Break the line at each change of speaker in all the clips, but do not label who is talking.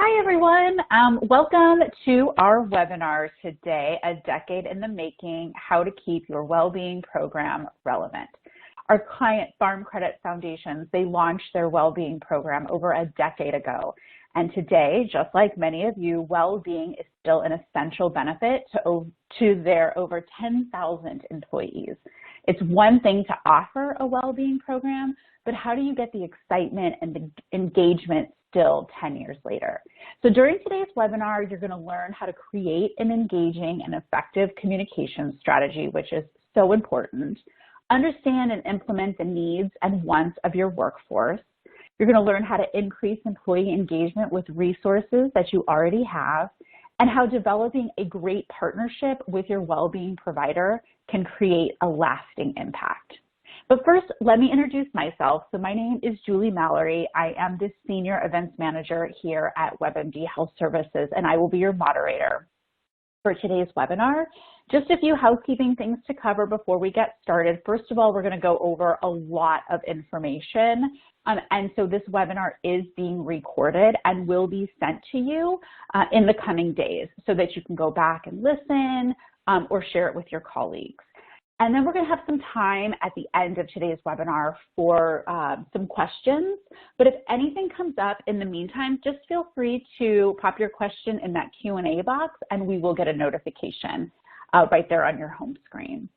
Hi, everyone. Welcome to our webinar today, A Decade in the Making, How to Keep Your Wellbeing Program Relevant. Our client, Farm Credit Foundations, they launched their wellbeing program over a decade ago. And today, just like many of you, well-being is still an essential benefit to their over 10,000 employees. It's one thing to offer a well-being program, but how do you get the excitement and the engagement still 10 years later? So during today's webinar, you're going to learn how to create an engaging and effective communication strategy, which is so important. Understand and implement the needs and wants of your workforce. You're going to learn how to increase employee engagement with resources that you already have, and how developing a great partnership with your well-being provider can create a lasting impact. But first, let me introduce myself. So my name is Julie Mallory. I am the Senior Events Manager here at WebMD Health Services, and I will be your moderator for today's webinar. Just a few housekeeping things to cover before we get started. First of all, we're going to go over a lot of information. And so this webinar is being recorded and will be sent to you in the coming days so that you can go back and listen or share it with your colleagues. And then we're going to have some time at the end of today's webinar for some questions. But if anything comes up in the meantime, just feel free to pop your question in that Q&A box, and we will get a notification right there on your home screen.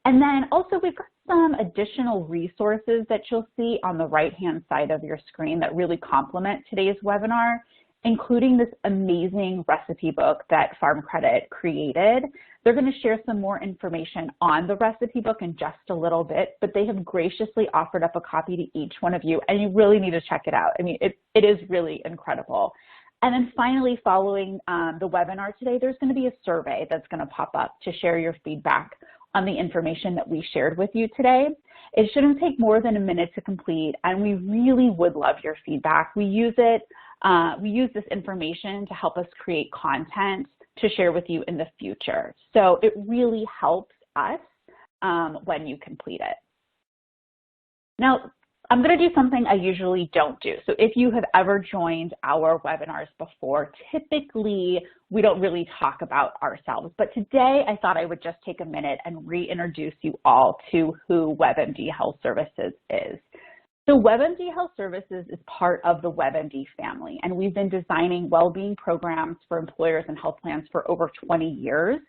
And then also we've got some additional resources that you'll see on the right-hand side of your screen that really complement today's webinar, including this amazing recipe book that Farm Credit created. They're going to share some more information on the recipe book in just a little bit, but they have graciously offered up a copy to each one of you, and you really need to check it out. I mean, it is really incredible. And then finally, following the webinar today, there's going to be a survey that's going to pop up to share your feedback on the information that we shared with you today. It shouldn't take more than a minute to complete, and we really would love your feedback. We use this information to help us create content to share with you in the future. So it really helps us when you complete it. Now, I'm going to do something I usually don't do. So if you have ever joined our webinars before, typically we don't really talk about ourselves. But today I thought I would just take a minute and reintroduce you all to who WebMD Health Services is. So WebMD Health Services is part of the WebMD family, and we've been designing well-being programs for employers and health plans for over 20 years.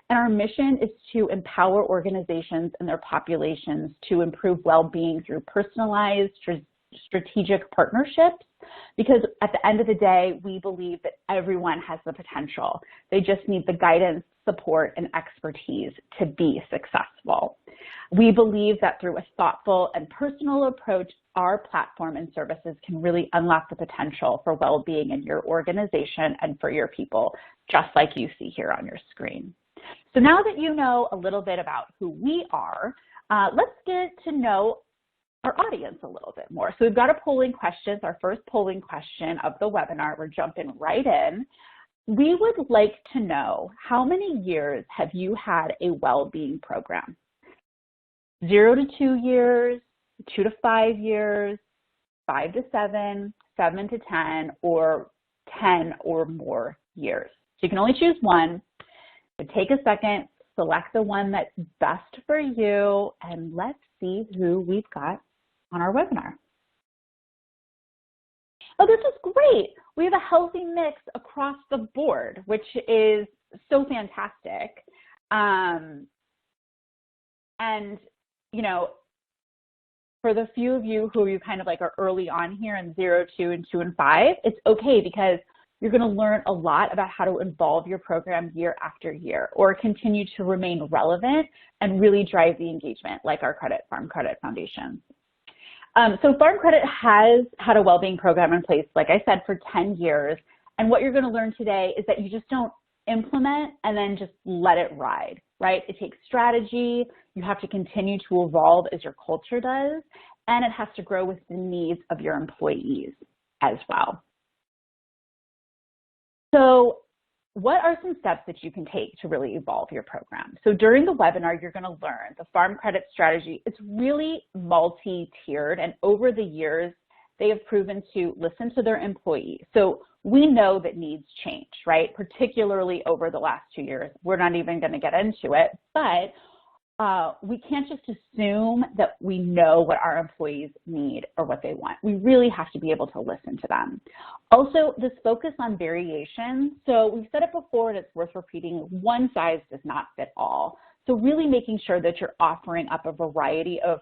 And our mission is to empower organizations and their populations to improve well-being through personalized, strategic partnerships, because at the end of the day, we believe that everyone has the potential. They just need the guidance, support, and expertise to be successful. We believe that through a thoughtful and personal approach, our platform and services can really unlock the potential for well-being in your organization and for your people, just like you see here on your screen. So now that you know a little bit about who we are, let's get to know our audience a little bit more. So we've got a polling question, our first polling question of the webinar. We're jumping right in. We would like to know, how many years have you had a well-being program? 0 to 2 years, 2 to 5 years, 5 to 7, 7 to 10, or 10 or more years. So you can only choose one. So take a second, select the one that's best for you, and let's see who we've got on our webinar. Oh, this is great. We have a healthy mix across the board, which is so fantastic. And, you know, for the few of you who you kind of like are early on here in 0, 2, and 2 and 5, it's okay, because you're going to learn a lot about how to evolve your program year after year, or continue to remain relevant and really drive the engagement, like our Farm Credit Foundation. So Farm Credit has had a well-being program in place, like I said, for 10 years. And what you're going to learn today is that you just don't implement and then just let it ride, right? It takes strategy. You have to continue to evolve as your culture does, and it has to grow with the needs of your employees as well. So what are some steps that you can take to really evolve your program? So during the webinar, you're going to learn the Farm Credit strategy. It's really multi-tiered, and over the years, they have proven to listen to their employees. So we know that needs change, right? Particularly over the last 2 years. We're not even going to get into it, but we can't just assume that we know what our employees need or what they want. We really have to be able to listen to them. Also, this focus on variation. So we've said it before and it's worth repeating, one size does not fit all. So really making sure that you're offering up a variety of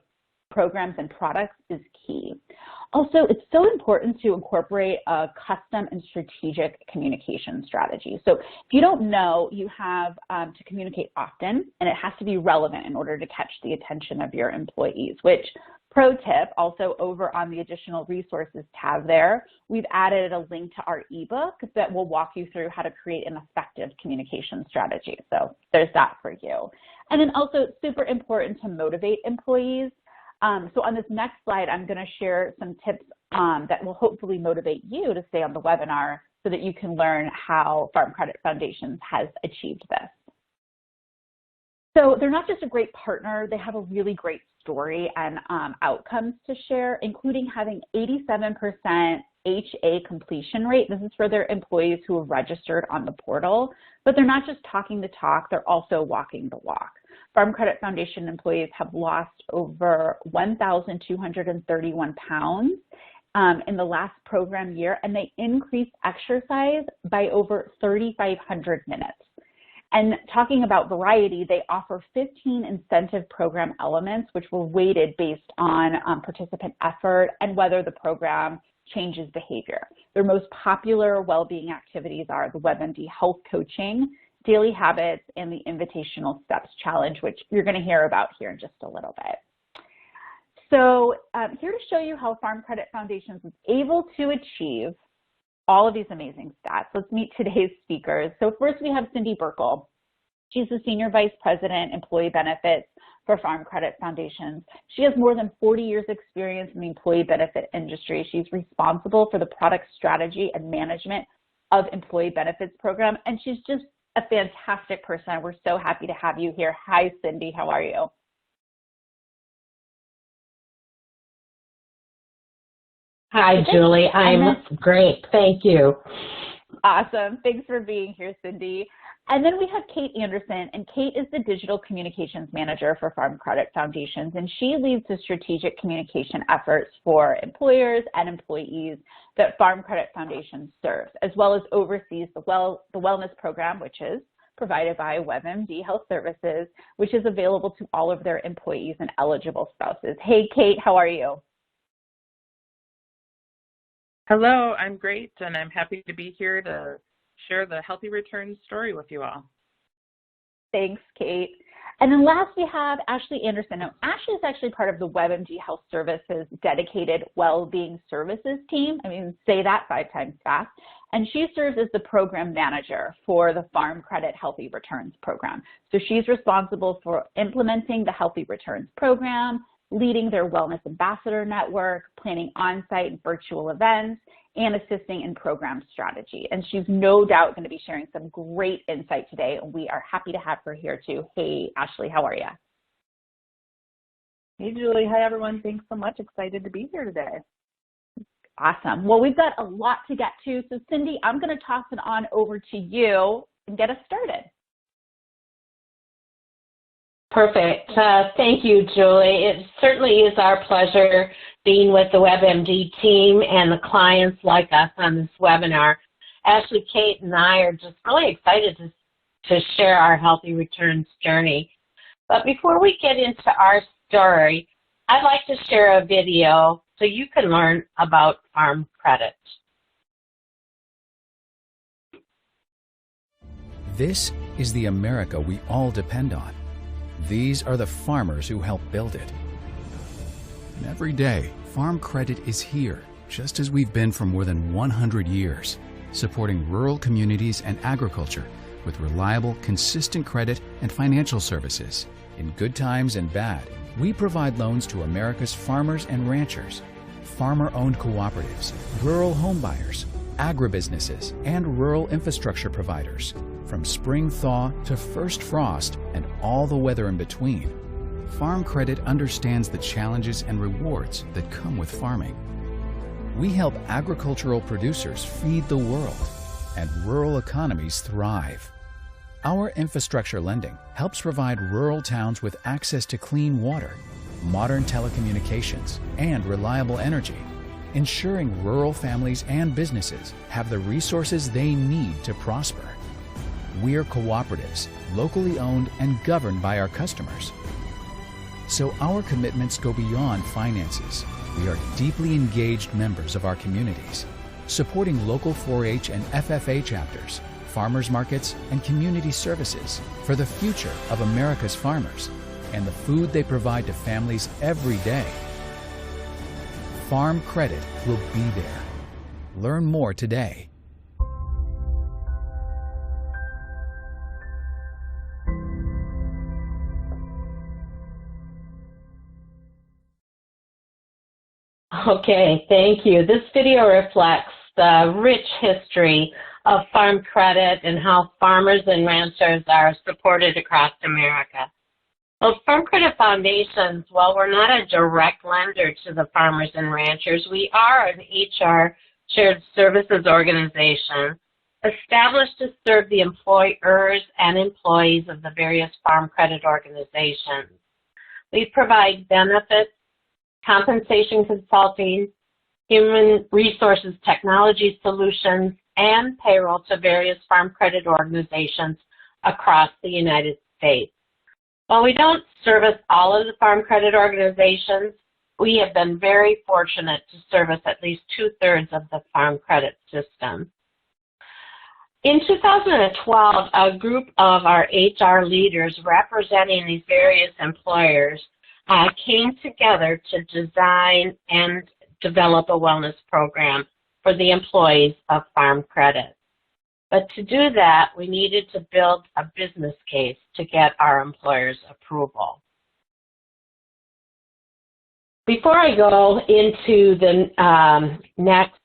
programs and products is key. Also, it's so important to incorporate a custom and strategic communication strategy. So if you don't know, you have to communicate often, and it has to be relevant in order to catch the attention of your employees, which, pro tip, also over on the additional resources tab there, we've added a link to our ebook that will walk you through how to create an effective communication strategy. So there's that for you. And then also super important to motivate employees. So on this next slide, I'm going to share some tips that will hopefully motivate you to stay on the webinar so that you can learn how Farm Credit Foundations has achieved this. So they're not just a great partner, they have a really great story and outcomes to share, including having 87% HA completion rate. This is for their employees who have registered on the portal, but they're not just talking the talk, they're also walking the walk. Farm Credit Foundation employees have lost over 1,231 pounds in the last program year, and they increased exercise by over 3,500 minutes. And talking about variety, they offer 15 incentive program elements, which were weighted based on participant effort and whether the program changes behavior. Their most popular well-being activities are the WebMD Health Coaching, Daily Habits, and the Invitational Steps Challenge, which you're going to hear about here in just a little bit. So here to show you how Farm Credit Foundations is able to achieve all of these amazing stats. Let's meet today's speakers. So first we have Cindy Burkle. She's the Senior Vice President, Employee Benefits for Farm Credit Foundations. She has more than 40 years experience in the employee benefit industry. She's responsible for the product strategy and management of employee benefits program, and she's just a fantastic person. We're so happy to have you here. Hi, Cindy. How are you?
Hi, Julie. I'm great. Thank you.
Awesome. Thanks for being here, Cindy. And then we have Kate Anderson, and Kate is the Digital Communications Manager for Farm Credit Foundations, and she leads the strategic communication efforts for employers and employees that Farm Credit Foundations serves, as well as oversees the wellness program, which is provided by WebMD Health Services, which is available to all of their employees and eligible spouses. Hey, Kate, how are you?
Hello, I'm great, and I'm happy to be here to share the Healthy Returns story with you all.
Thanks, Kate. And then last we have Ashley Anderson. Now, Ashley is actually part of the WebMD Health Services dedicated well-being services team. I mean, say that 5 times fast. And she serves as the program manager for the Farm Credit Healthy Returns program. So she's responsible for implementing the Healthy Returns program, leading their wellness ambassador network, planning on-site and virtual events, and assisting in program strategy. And she's no doubt going to be sharing some great insight today, and we are happy to have her here too. Hey, Ashley, how are you?
Hey, Julie. Hi, everyone. Thanks so much. Excited to be here today.
Awesome. Well, we've got a lot to get to. So, Cindy, I'm going to toss it on over to you and get us started.
Perfect. Thank you, Julie. It certainly is our pleasure being with the WebMD team and the clients like us on this webinar. Ashley, Kate, and I are just really excited to share our Healthy Returns journey. But before we get into our story, I'd like to share a video so you can learn about Farm Credit.
This is the America we all depend on. These are the farmers who help build it. And every day, Farm Credit is here, just as we've been for more than 100 years, supporting rural communities and agriculture with reliable, consistent credit and financial services. In good times and bad, we provide loans to America's farmers and ranchers, farmer-owned cooperatives, rural homebuyers, agribusinesses, and rural infrastructure providers. From spring thaw to first frost and all the weather in between, Farm Credit understands the challenges and rewards that come with farming. We help agricultural producers feed the world and rural economies thrive. Our infrastructure lending helps provide rural towns with access to clean water, modern telecommunications, and reliable energy, ensuring rural families and businesses have the resources they need to prosper. We're cooperatives, locally owned and governed by our customers. So our commitments go beyond finances. We are deeply engaged members of our communities, supporting local 4-H and FFA chapters, farmers markets, and community services for the future of America's farmers and the food they provide to families every day. Farm Credit will be there. Learn more today.
Okay, thank you. This video reflects the rich history of farm credit and how farmers and ranchers are supported across America. Well, Farm Credit Foundations, while we're not a direct lender to the farmers and ranchers, we are an HR shared services organization established to serve the employers and employees of the various farm credit organizations. We provide benefits, compensation consulting, human resources technology solutions, and payroll to various farm credit organizations across the United States. While we don't service all of the farm credit organizations, we have been very fortunate to service at least 2/3 of the farm credit system. In 2012, a group of our HR leaders representing these various employers came together to design and develop a wellness program for the employees of Farm Credit. But to do that, we needed to build a business case to get our employers' approval. Before I go into the next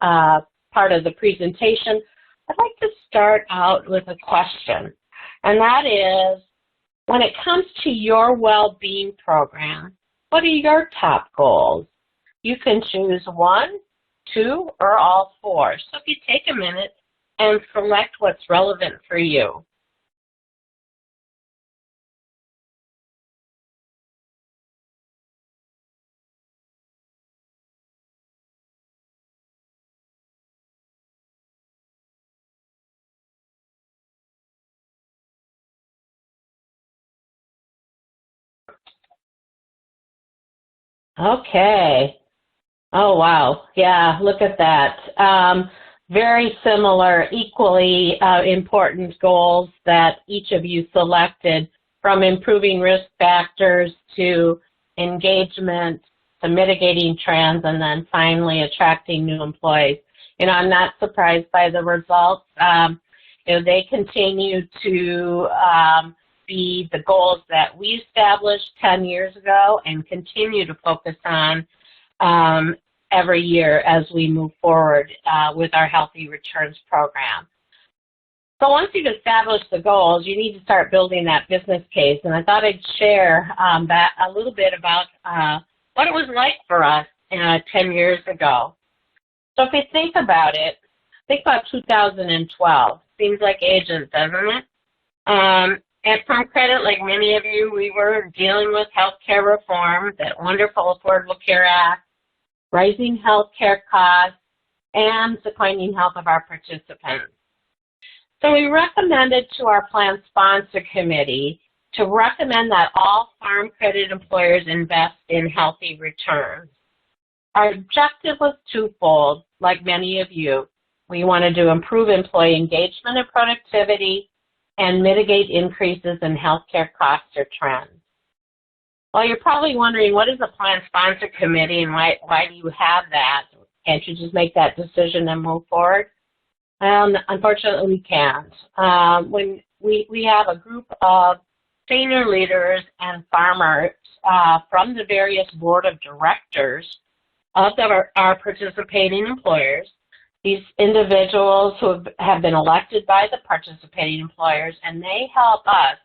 part of the presentation, I'd like to start out with a question, and that is, when it comes to your well-being program, what are your top goals? You can choose 1, 2, or all 4. So if you take a minute and select what's relevant for you. Okay. Oh, wow. Yeah, look at that. Very similar, equally important goals that each of you selected, from improving risk factors to engagement to mitigating trends, and then finally attracting new employees. You know, I'm not surprised by the results. You know, they continue to be the goals that we established 10 years ago and continue to focus on every year as we move forward with our Healthy Returns program. So once you've established the goals, you need to start building that business case. And I thought I'd share that a little bit about what it was like for us 10 years ago. So if you think about it, think about 2012. Seems like ages, doesn't it? At Farm Credit, like many of you, we were dealing with health care reform, that wonderful Affordable Care Act, rising health care costs, and declining health of our participants. So we recommended to our plan sponsor committee to recommend that all Farm Credit employers invest in healthy returns. Our objective was twofold, like many of you. We wanted to improve employee engagement and productivity and mitigate increases in healthcare costs or trends. Well, you're probably wondering, what is a plan sponsor committee and why do you have that? Can't you just make that decision and move forward? Unfortunately, we can't. When we have a group of senior leaders and farmers from the various board of directors of our participating employers. These individuals who have been elected by the participating employers, and they help us,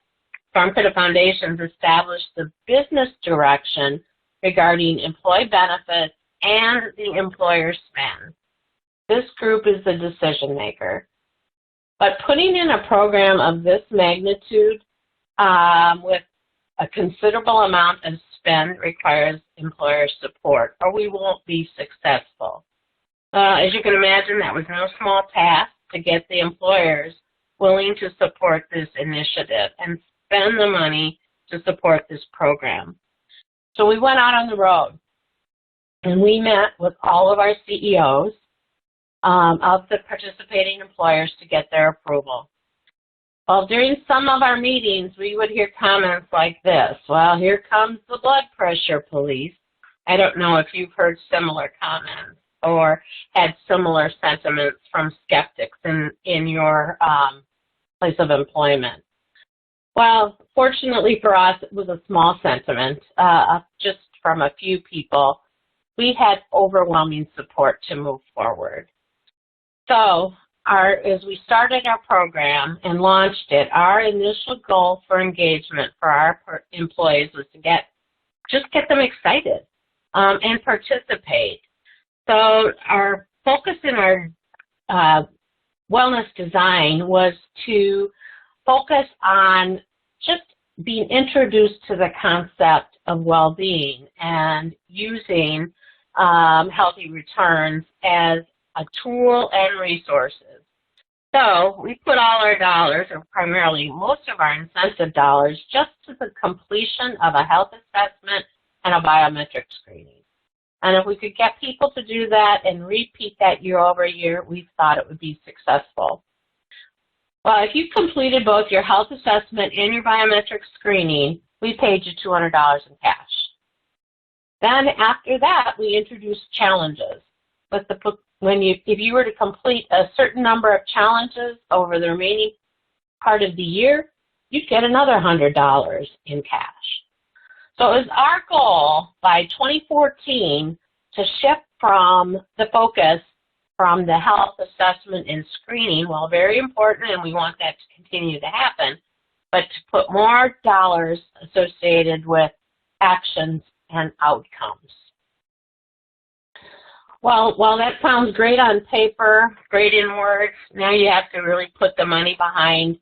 Farm Credit Foundations, establish the business direction regarding employee benefits, and the employer spend. This group is the decision maker. But putting in a program of this magnitude with a considerable amount of spend requires employer support, or we won't be successful. As you can imagine, that was no small task to get the employers willing to support this initiative and spend the money to support this program. So we went out on the road, and we met with all of our CEOs of the participating employers to get their approval. Well, during some of our meetings, we would hear comments like this: well, here comes the blood pressure police. I don't know if you've heard similar comments or had similar sentiments from skeptics in your place of employment. Well, fortunately for us, it was a small sentiment, just from a few people. We had overwhelming support to move forward. So, as we started our program and launched it, our initial goal for engagement for our employees was to get them excited and participate. So our focus in our wellness design was to focus on just being introduced to the concept of well-being and using healthy returns as a tool and resources. So we put all our dollars, or primarily most of our incentive dollars, just to the completion of a health assessment and a biometric screening. And if we could get people to do that and repeat that year over year, we thought it would be successful. Well, if you completed both your health assessment and your biometric screening, we paid you $200 in cash. Then after that, we introduced challenges. If you were to complete a certain number of challenges over the remaining part of the year, you'd get another $100 in cash. So it was our goal by 2014 to shift from the focus from the health assessment and screening, while very important, and we want that to continue to happen, but to put more dollars associated with actions and outcomes. Well, while that sounds great on paper, great in words, now you have to really put the money behind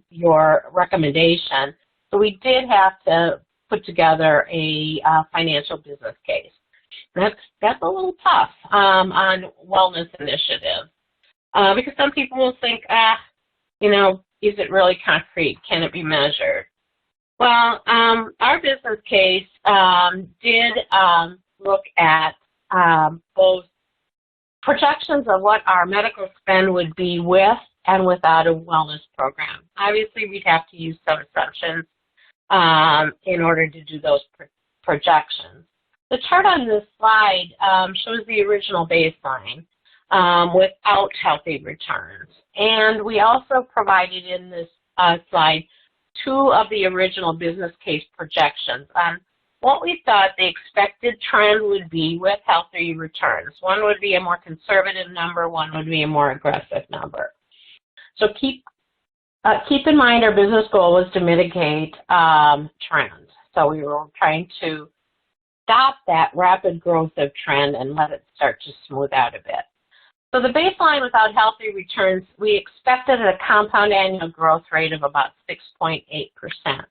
your recommendation. So we did have to put together a financial business case. That's a little tough on wellness initiatives because some people will think, is it really concrete? Can it be measured? Well, our business case did look at both projections of what our medical spend would be with and without a wellness program. Obviously, we'd have to use some assumptions in order to do those projections. The chart on this slide shows the original baseline without healthy returns. And we also provided in this slide 2 of the original business case projections on what we thought the expected trend would be with healthy returns. One would be a more conservative number, one would be a more aggressive number. So keep in mind our business goal was to mitigate trends. So we were trying to stop that rapid growth of trend and let it start to smooth out a bit. So the baseline without healthy returns, we expected a compound annual growth rate of about 6.8%.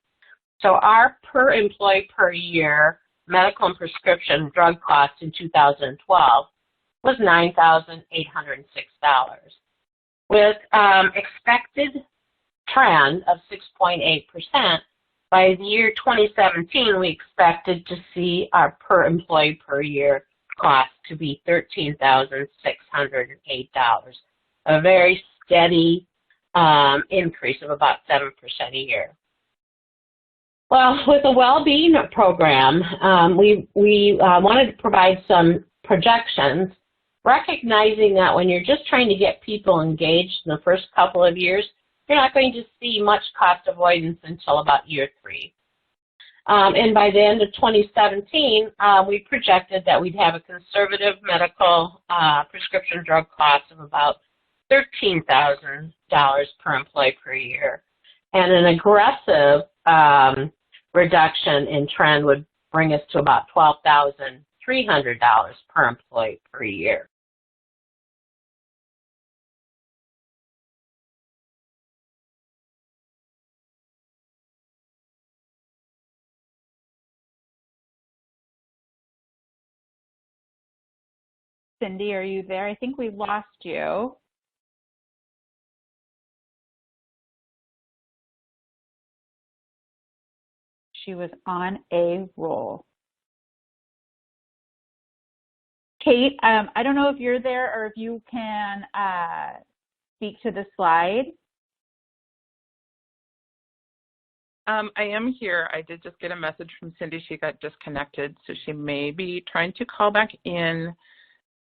So our per employee per year medical and prescription drug cost in 2012 was $9,806. With expected trend of 6.8%, by the year 2017, we expected to see our per employee per year cost to be $13,608, a very steady increase of about 7% a year. Well, with a well-being program, we wanted to provide some projections, recognizing that when you're just trying to get people engaged in the first couple of years, you're not going to see much cost avoidance until about year 3. And by the end of 2017, we projected that we'd have a conservative medical prescription drug cost of about $13,000 per employee per year, and an aggressive reduction in trend would bring us to about $12,300 per employee per year.
Cindy, are you there? I think we lost you. She was on a roll. Kate, I don't know if you're there or if you can speak to the slide.
I am here. I did just get a message from Cindy. She got disconnected, so she may be trying to call back in.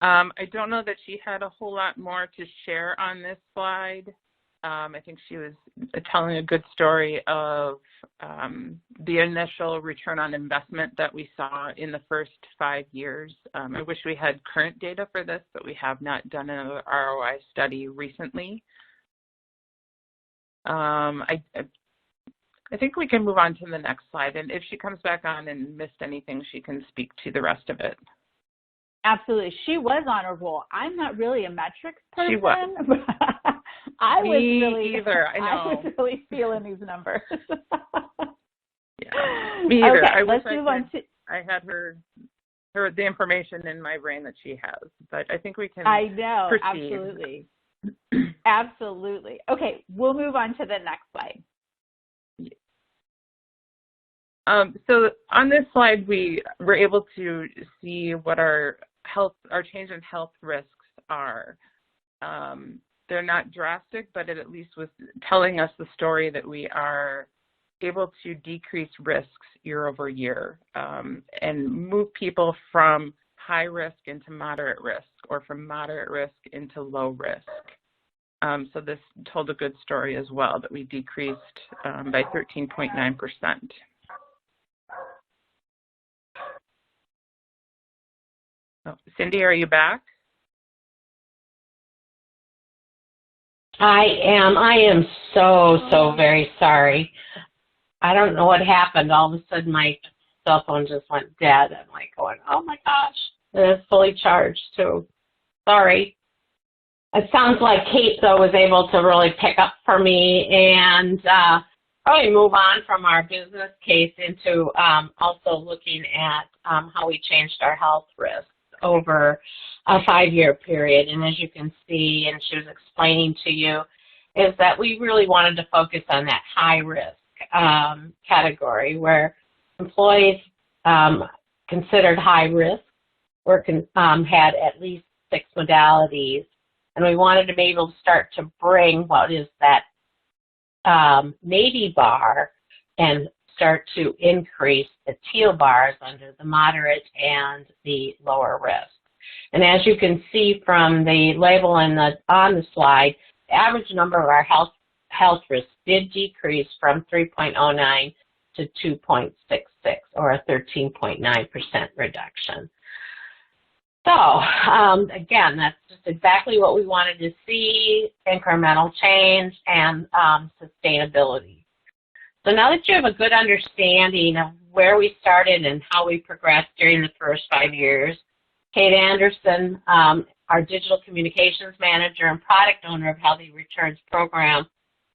I don't know that she had a whole lot more to share on this slide. I think she was telling a good story of the initial return on investment that we saw in the first 5 years. I wish we had current data for this, but we have not done an ROI study recently. I think we can move on to the next slide, and if she comes back on and missed anything, she can speak to the rest of it.
Absolutely. She was on a roll. I'm not really a metrics person.
She was.
I
Me
was really,
either. I know.
I was really feeling these numbers.
Yeah. Me either.
Okay,
let's
move on to.
I had her the information in my brain that she has, but I think we can.
I know.
proceed.
Absolutely. Absolutely. Okay, we'll move on to the next slide.
So on this slide, we were able to see what our change in health risks are. They're not drastic, but it at least was telling us the story that we are able to decrease risks year over year and move people from high risk into moderate risk or from moderate risk into low risk. So this told a good story as well, that we decreased by 13.9%. Oh, Cindy, are you back?
I am so very sorry. I don't know what happened. All of a sudden my cell phone just went dead. I'm like going, oh my gosh. And it's fully charged too. Sorry. It sounds like Kate, though, was able to really pick up for me and probably move on from our business case into also looking at how we changed our health risks over a 5-year period. And as you can see, and she was explaining to you, is that we really wanted to focus on that high risk category where employees considered high risk had at least 6 modalities. And we wanted to be able to start to bring what is that navy bar and start to increase the teal bars under the moderate and the lower risk. And as you can see from the label on the slide, the average number of our health risks did decrease from 3.09 to 2.66, or a 13.9% reduction. So, again, that's just exactly what we wanted to see, incremental change and sustainability. So now that you have a good understanding of where we started and how we progressed during the first 5 years, Kate Anderson, our Digital Communications Manager and Product Owner of Healthy Returns Program,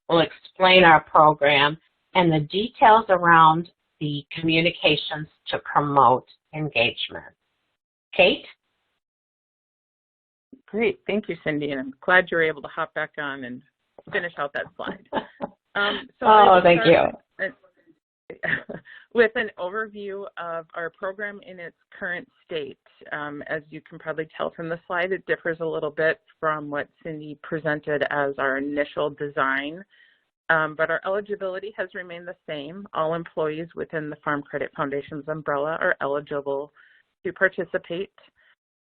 will explain our program and the details around the communications to promote engagement. Kate?
Great. Thank you, Cindy. And I'm glad you were able to hop back on and finish out that slide.
Thank you.
With an overview of our program in its current state. As you can probably tell from the slide, it differs a little bit from what Cindy presented as our initial design, but our eligibility has remained the same. All employees within the Farm Credit Foundation's umbrella are eligible to participate.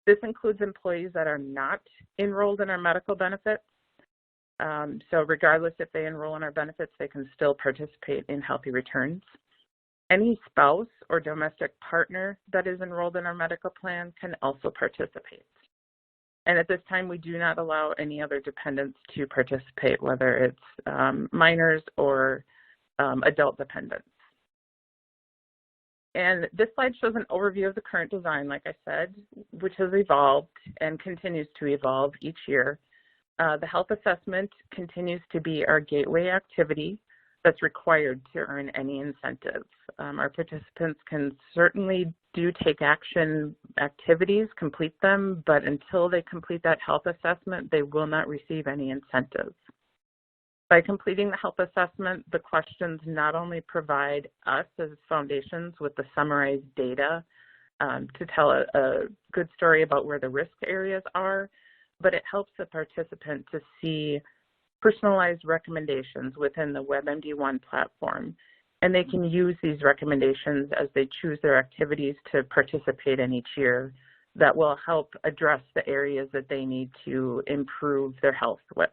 This includes employees that are not enrolled in our medical benefits. So regardless if they enroll in our benefits, they can still participate in Healthy Returns. Any spouse or domestic partner that is enrolled in our medical plan can also participate. And at this time, we do not allow any other dependents to participate, whether it's minors or adult dependents. And this slide shows an overview of the current design, like I said, which has evolved and continues to evolve each year. The health assessment continues to be our gateway activity that's required to earn any incentive. Our participants can certainly do take action activities, complete them, but until they complete that health assessment, they will not receive any incentive. By completing the health assessment, the questions not only provide us as foundations with the summarized data to tell a good story about where the risk areas are, but it helps the participant to see personalized recommendations within the WebMD One platform. And they can use these recommendations as they choose their activities to participate in each year that will help address the areas that they need to improve their health with.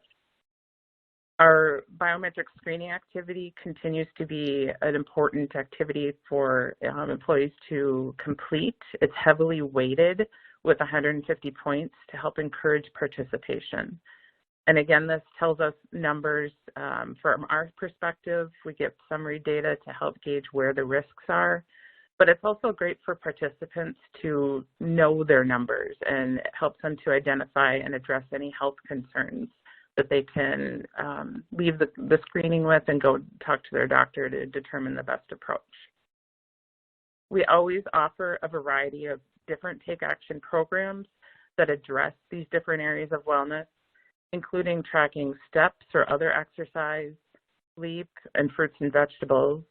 Our biometric screening activity continues to be an important activity for employees to complete. It's heavily weighted with 150 points to help encourage participation. And again, this tells us numbers from our perspective. We get summary data to help gauge where the risks are, but it's also great for participants to know their numbers, and it helps them to identify and address any health concerns that they can leave the screening with and go talk to their doctor to determine the best approach. We always offer a variety of different take action programs that address these different areas of wellness, including tracking steps or other exercise, sleep, and fruits and vegetables.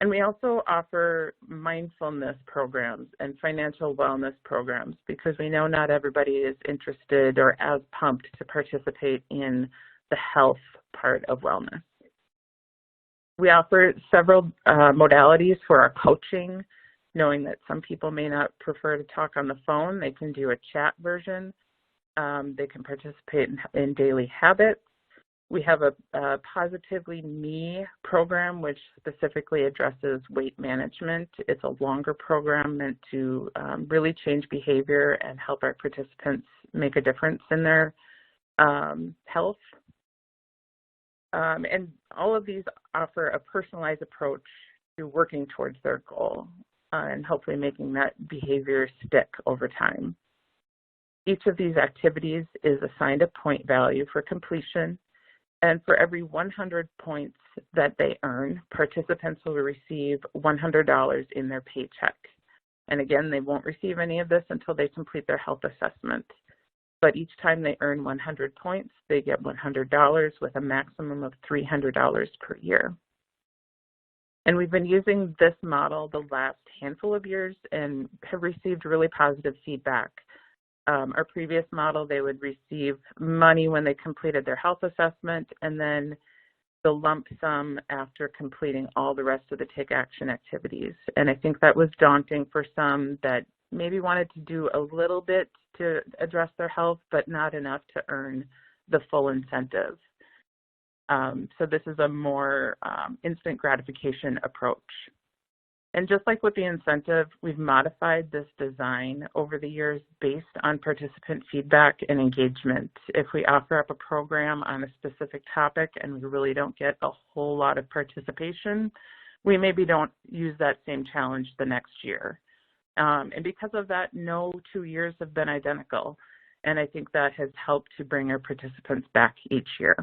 And we also offer mindfulness programs and financial wellness programs because we know not everybody is interested or as pumped to participate in the health part of wellness. We offer several modalities for our coaching, knowing that some people may not prefer to talk on the phone. They can do a chat version. They can participate in daily habits. We have a Positively Me program, which specifically addresses weight management. It's a longer program meant to really change behavior and help our participants make a difference in their health. And all of these offer a personalized approach to working towards their goal and hopefully making that behavior stick over time. Each of these activities is assigned a point value for completion. And for every 100 points that they earn, participants will receive $100 in their paycheck. And again, they won't receive any of this until they complete their health assessment. But each time they earn 100 points, they get $100 with a maximum of $300 per year. And we've been using this model the last handful of years and have received really positive feedback. Our previous model, they would receive money when they completed their health assessment and then the lump sum after completing all the rest of the take action activities. And I think that was daunting for some that maybe wanted to do a little bit to address their health, but not enough to earn the full incentive. So this is a more instant gratification approach. And just like with the incentive, we've modified this design over the years based on participant feedback and engagement. If we offer up a program on a specific topic and we really don't get a whole lot of participation, we maybe don't use that same challenge the next year. And because of that, no 2 years have been identical. And I think that has helped to bring our participants back each year.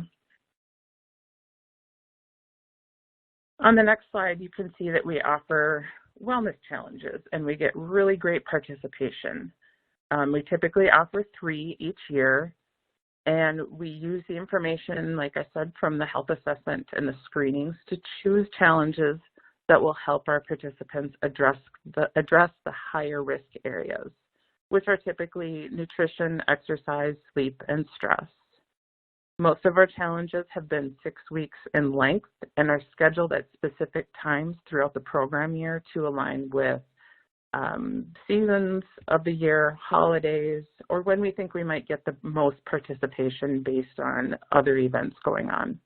On the next slide, you can see that we offer wellness challenges and we get really great participation. We typically offer 3 each year, and we use the information, like I said, from the health assessment and the screenings to choose challenges that will help our participants address the higher risk areas, which are typically nutrition, exercise, sleep, and stress. Most of our challenges have been 6 weeks in length and are scheduled at specific times throughout the program year to align with seasons of the year, holidays, or when we think we might get the most participation based on other events going on.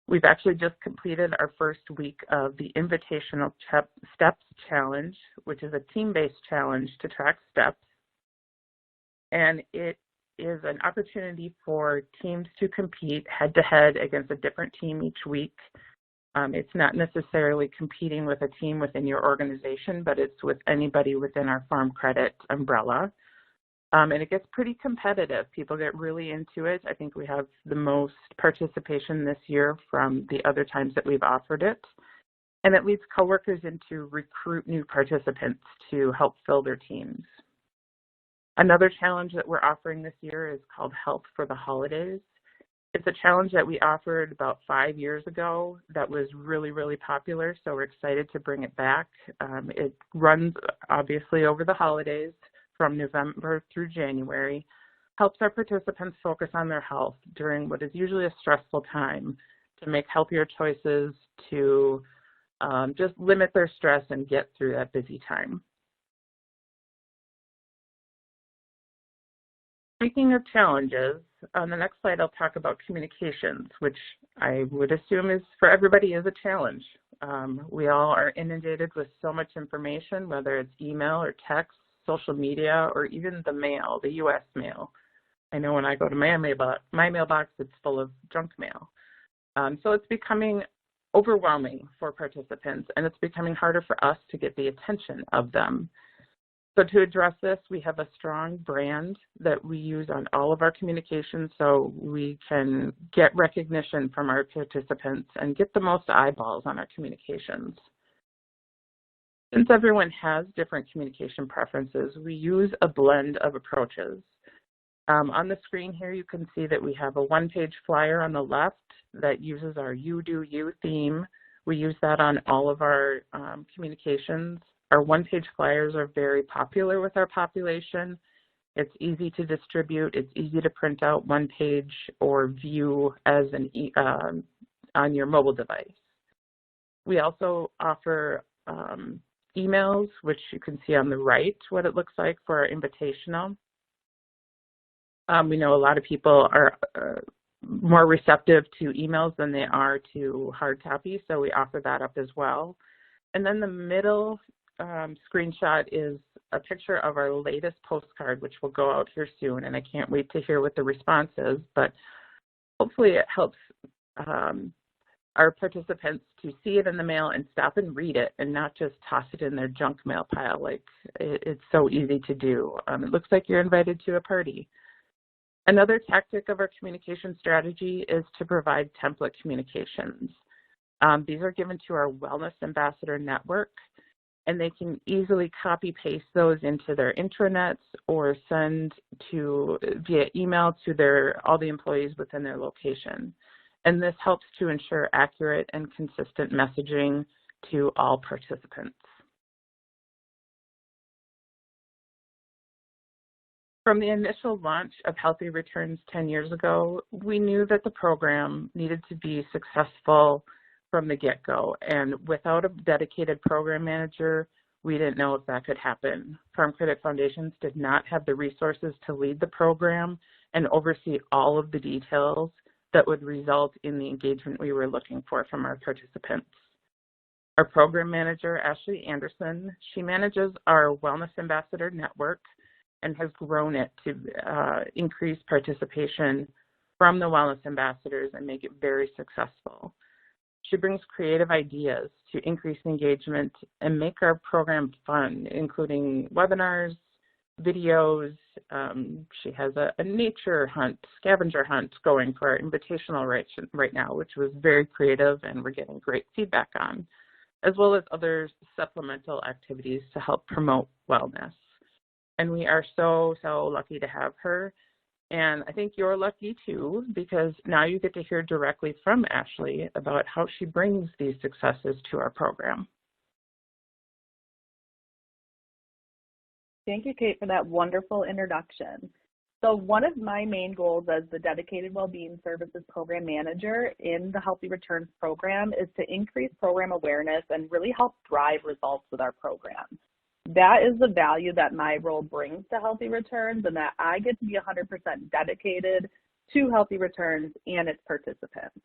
We've actually just completed our first week of the Invitational Steps Challenge, which is a team-based challenge to track steps. And it is an opportunity for teams to compete head-to-head against a different team each week. It's not necessarily competing with a team within your organization, but it's with anybody within our Farm Credit umbrella. And it gets pretty competitive. People get really into it. I think we have the most participation this year from the other times that we've offered it. And it leads coworkers in to recruit new participants to help fill their teams. Another challenge that we're offering this year is called Health for the Holidays. It's a challenge that we offered about 5 years ago that was really, really popular, so we're excited to bring it back. It runs obviously over the holidays from November through January, helps our participants focus on their health during what is usually a stressful time to make healthier choices to just limit their stress and get through that busy time. Speaking of challenges, on the next slide I'll talk about communications, which I would assume is for everybody is a challenge. We all are inundated with so much information, whether it's email or text, social media, or even the mail, the U.S. mail. I know when I go to my mailbox, it's full of junk mail. So it's becoming overwhelming for participants, and it's becoming harder for us to get the attention of them. So to address this, we have a strong brand that we use on all of our communications so we can get recognition from our participants and get the most eyeballs on our communications. Since everyone has different communication preferences, we use a blend of approaches. On the screen here, you can see that we have a one-page flyer on the left that uses our You Do You theme. We use that on all of our communications. Our one-page flyers are very popular with our population. It's easy to distribute. It's easy to print out one page or view as an on your mobile device. We also offer emails, which you can see on the right what it looks like for our invitational. We know a lot of people are more receptive to emails than they are to hard copy, so we offer that up as well. And then the middle screenshot is a picture of our latest postcard, which will go out here soon, and I can't wait to hear what the response is, but hopefully it helps our participants to see it in the mail and stop and read it and not just toss it in their junk mail pile like it's so easy to do. It looks like you're invited to a party. Another tactic of our communication strategy is to provide template communications. These are given to our Wellness Ambassador Network, and they can easily copy-paste those into their intranets or send via email to all the employees within their location. And this helps to ensure accurate and consistent messaging to all participants. From the initial launch of Healthy Returns 10 years ago, we knew that the program needed to be successful from the get-go, and without a dedicated program manager, we didn't know if that could happen. Farm Credit Foundations did not have the resources to lead the program and oversee all of the details that would result in the engagement we were looking for from our participants. Our program manager, Ashley Anderson, she manages our Wellness Ambassador Network and has grown it to increase participation from the Wellness Ambassadors and make it very successful. She brings creative ideas to increase engagement and make our program fun, including webinars, videos. She has a nature hunt, scavenger hunt going for our invitational right now, which was very creative and we're getting great feedback on, as well as other supplemental activities to help promote wellness. And we are so, so lucky to have her. And I think you're lucky too, because now you get to hear directly from Ashley about how she brings these successes to our program.
Thank you, Kate, for that wonderful introduction. So one of my main goals as the Dedicated Wellbeing Services Program Manager in the Healthy Returns program is to increase program awareness and really help drive results with our program. That is the value that my role brings to Healthy Returns, and that I get to be 100% dedicated to Healthy Returns and its participants.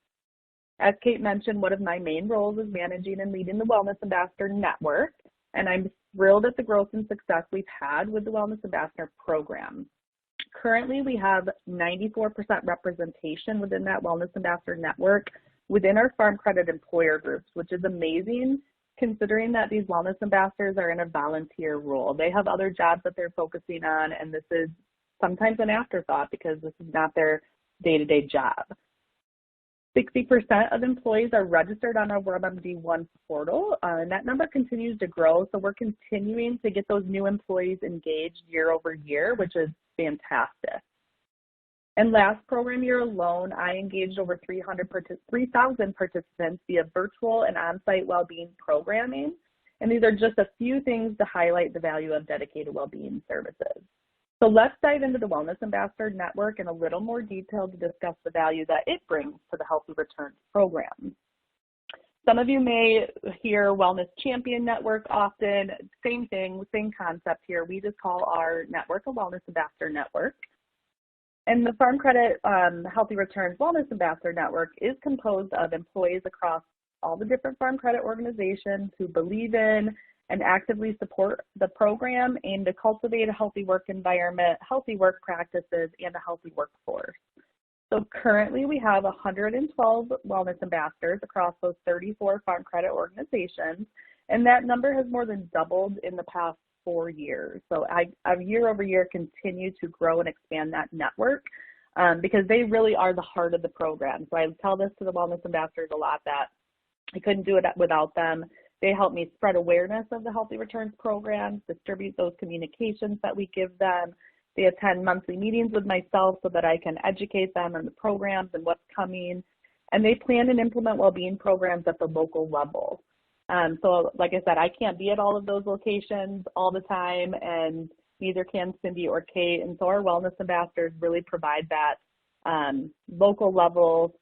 As Kate mentioned, one of my main roles is managing and leading the Wellness Ambassador Network, and I'm thrilled at the growth and success we've had with the Wellness Ambassador program. Currently, we have 94% representation within that Wellness Ambassador Network within our farm credit employer groups, which is amazing considering that these wellness ambassadors are in a volunteer role. They have other jobs that they're focusing on, and this is sometimes an afterthought because this is not their day-to-day job. 60% of employees are registered on our WebMD One portal, and that number continues to grow, so we're continuing to get those new employees engaged year over year, which is fantastic. And last program year alone, I engaged over 3,000 participants via virtual and on-site well-being programming. And these are just a few things to highlight the value of dedicated well-being services. So let's dive into the Wellness Ambassador Network in a little more detail to discuss the value that it brings to the Healthy Returns program. Some of you may hear Wellness Champion Network often. Same thing, same concept here. We just call our network a Wellness Ambassador Network. And the Farm Credit Healthy Returns Wellness Ambassador Network is composed of employees across all the different farm credit organizations who believe in and actively support the program aimed to cultivate a healthy work environment, healthy work practices, and a healthy workforce. So currently we have 112 wellness ambassadors across those 34 farm credit organizations, and that number has more than doubled in the past 4 years. So I've year over year continued to grow and expand that network because they really are the heart of the program. So I tell this to the wellness ambassadors a lot that I couldn't do it without them. They help me spread awareness of the Healthy Returns program, distribute those communications that we give them. They attend monthly meetings with myself so that I can educate them on the programs and what's coming. And they plan and implement well-being programs at the local level. So like I said, I can't be at all of those locations all the time, and neither can Cindy or Kate. And so our wellness ambassadors really provide that local level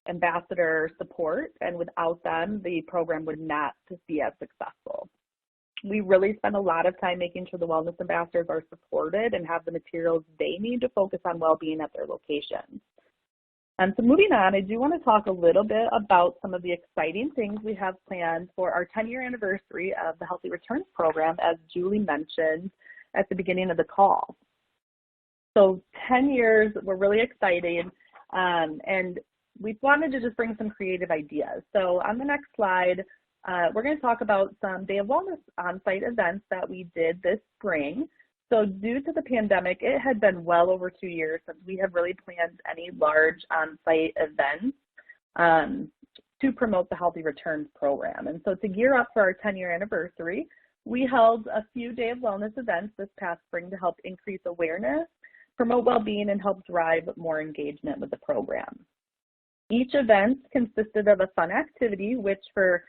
ambassador support, and without them, the program would not be as successful. We really spend a lot of time making sure the wellness ambassadors are supported and have the materials they need to focus on well-being at their locations. So moving on, I do want to talk a little bit about some of the exciting things we have planned for our 10-year anniversary of the Healthy Returns program, as Julie mentioned at the beginning of the call. So 10 years, we're really excited, and we wanted to just bring some creative ideas. So on the next slide, we're going to talk about some Day of Wellness on-site events that we did this spring. So due to the pandemic, it had been well over 2 years since we have really planned any large on-site events to promote the Healthy Returns program. And so to gear up for our 10-year anniversary, we held a few Day of Wellness events this past spring to help increase awareness, promote well-being, and help drive more engagement with the program. Each event consisted of a fun activity, which for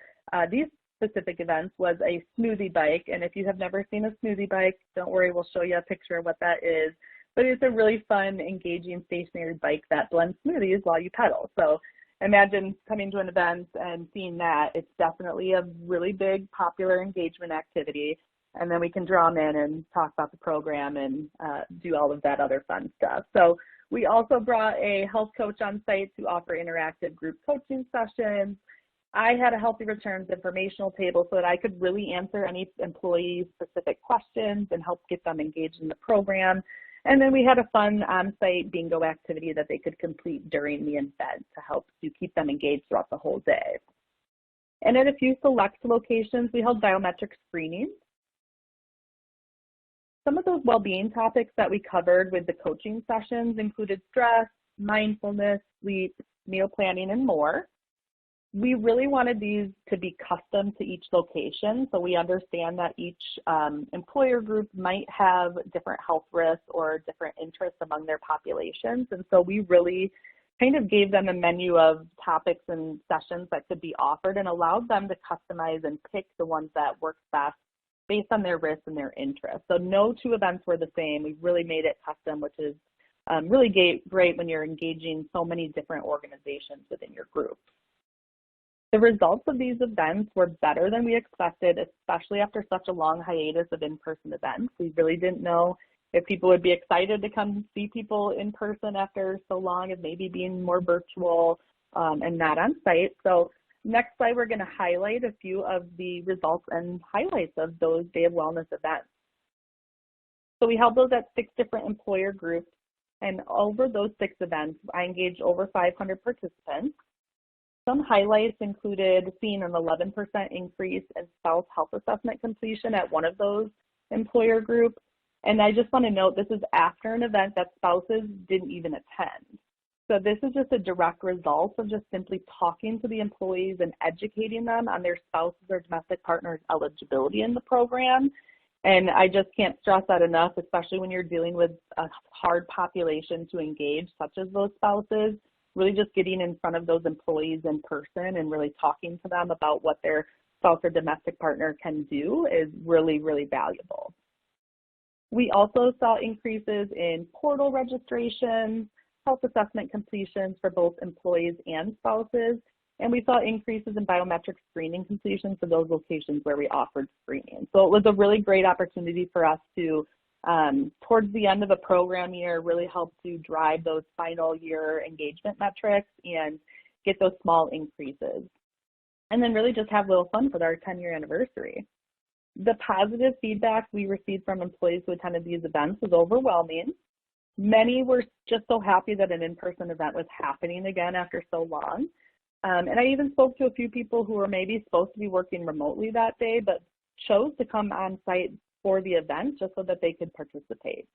these specific events was a smoothie bike. And if you have never seen a smoothie bike, don't worry, we'll show you a picture of what that is. But it's a really fun, engaging stationary bike that blends smoothies while you pedal. So imagine coming to an event and seeing that. It's definitely a really big, popular engagement activity. And then we can draw them in and talk about the program and do all of that other fun stuff. So we also brought a health coach on site to offer interactive group coaching sessions. I had a Healthy Returns informational table so that I could really answer any employee-specific questions and help get them engaged in the program. And then we had a fun on-site bingo activity that they could complete during the event to help to keep them engaged throughout the whole day. And at a few select locations, we held biometric screenings. Some of those well-being topics that we covered with the coaching sessions included stress, mindfulness, sleep, meal planning, and more. We really wanted these to be custom to each location, so we understand that each employer group might have different health risks or different interests among their populations, and so we really kind of gave them a menu of topics and sessions that could be offered and allowed them to customize and pick the ones that work best based on their risks and their interests. So no two events were the same. We really made it custom, which is really great when you're engaging so many different organizations within your group. The results of these events were better than we expected, especially after such a long hiatus of in-person events. We really didn't know if people would be excited to come see people in person after so long of maybe being more virtual and not on site. So next slide, we're going to highlight a few of the results and highlights of those Day of Wellness events. So we held those at 6 different employer groups, and over those 6 events, I engaged over 500 participants. Some highlights included seeing an 11% increase in spouse health assessment completion at one of those employer groups. And I just want to note this is after an event that spouses didn't even attend. So this is just a direct result of just simply talking to the employees and educating them on their spouses or domestic partners' eligibility in the program. And I just can't stress that enough, especially when you're dealing with a hard population to engage, such as those spouses. Really just getting in front of those employees in person and really talking to them about what their spouse or domestic partner can do is really, really valuable. We also saw increases in portal registrations, health assessment completions for both employees and spouses, and we saw increases in biometric screening completions for those locations where we offered screening. So it was a really great opportunity for us to, towards the end of a program year, really help to drive those final year engagement metrics and get those small increases. And then really just have a little fun for our 10-year anniversary. The positive feedback we received from employees who attended these events was overwhelming. Many were just so happy that an in-person event was happening again after so long. And I even spoke to a few people who were maybe supposed to be working remotely that day, but chose to come on site for the event just so that they could participate.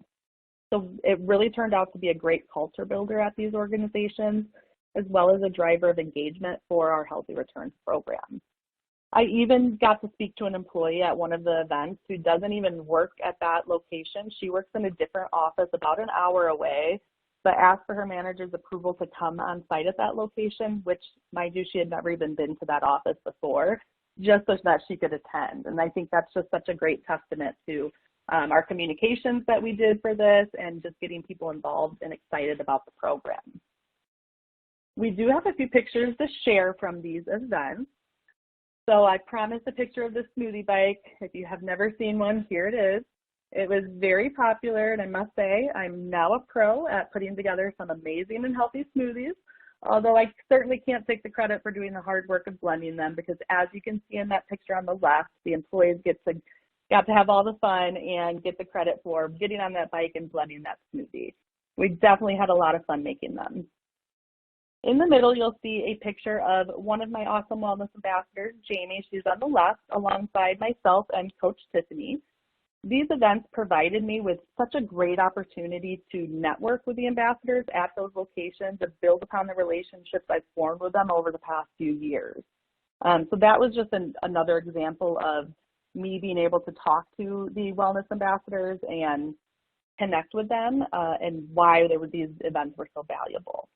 So it really turned out to be a great culture builder at these organizations, as well as a driver of engagement for our Healthy Returns program. I even got to speak to an employee at one of the events who doesn't even work at that location. She works in a different office about an hour away, but asked for her manager's approval to come on site at that location, which, mind you, she had never even been to that office before, just so that she could attend. And I think that's just such a great testament to our communications that we did for this and just getting people involved and excited about the program. We do have a few pictures to share from these events. So I promised a picture of the smoothie bike. If you have never seen one, here it is. It was very popular, and I must say I'm now a pro at putting together some amazing and healthy smoothies, although I certainly can't take the credit for doing the hard work of blending them, because as you can see in that picture on the left, the employees got to have all the fun and get the credit for getting on that bike and blending that smoothie. We definitely had a lot of fun making them. In the middle, you'll see a picture of one of my awesome wellness ambassadors, Jamie. She's on the left, alongside myself and Coach Tiffany. These events provided me with such a great opportunity to network with the ambassadors at those locations and build upon the relationships I've formed with them over the past few years. So that was just another example of me being able to talk to the wellness ambassadors and connect with them and why these events were so valuable.